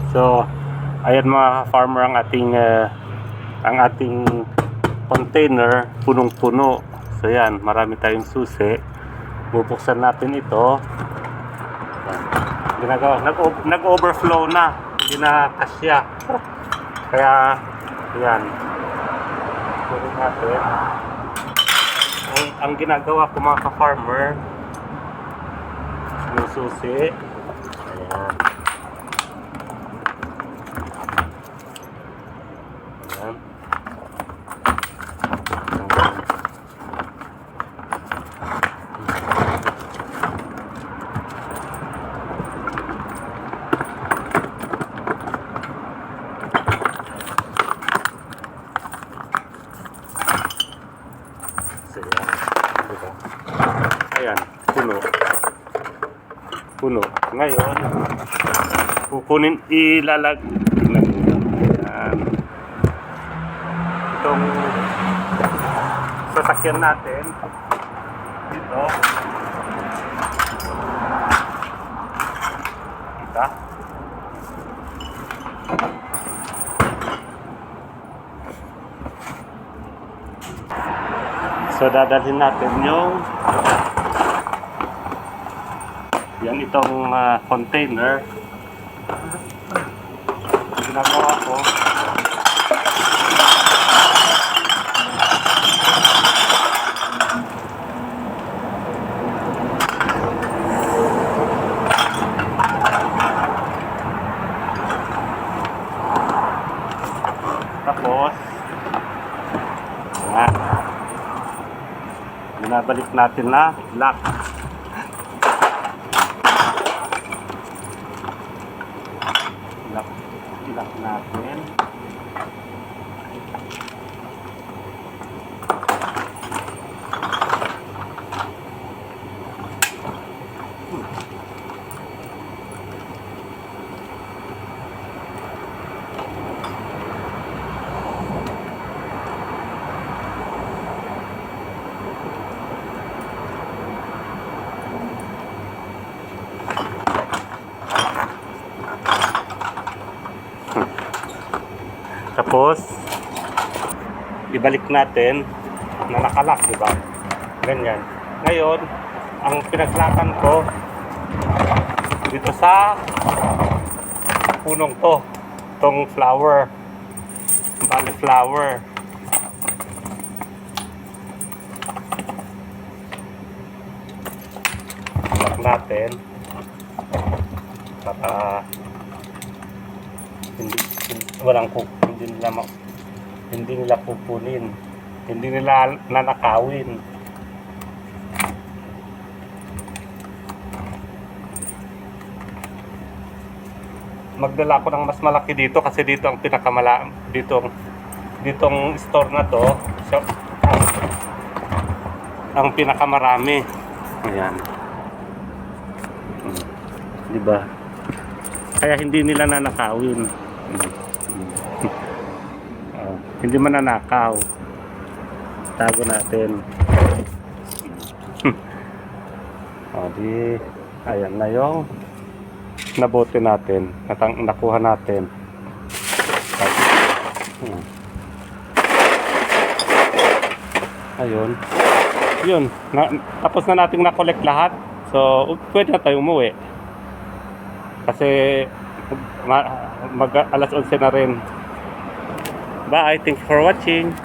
So, ayan mga farmer ang ating container punong-puno. So yan, marami tayong susi. Bubuksan natin ito. Nag-overflow na. Hindi na kasya. Kaya, yan. Punin natin. Ang ginagawa ko mga ka-farmer, yung susi. Ayan. Ayan. So, diba? Ayan, puno. Ngayon, tingnan nyo. Ayan. Itong sasakyan natin dito. Kita. So dadalhin natin yung itong container. Ginagawa ko, tapos binabalik natin na lock. Lock natin. Tapos ibalik natin na nakalak, diba? Ganyan. Ngayon, ang pinaglakan ko dito sa punong to, itong flower, bali flower. Lock natin para hindi nila pupunin, hindi nila nanakawin. Magdala ko ng mas malaki dito kasi dito ang ditong store na to, so, ang pinakamarami. Ayan. Diba? Kaya hindi nila nanakawin. Hindi mananakaw. Tago natin. Ayan na yung nabote natin. Nakuha natin. Ayun. Yun. Tapos na natin na-collect lahat. So, pwede na tayo umuwi. Kasi alas 11 na rin. Bye. Thanks for watching.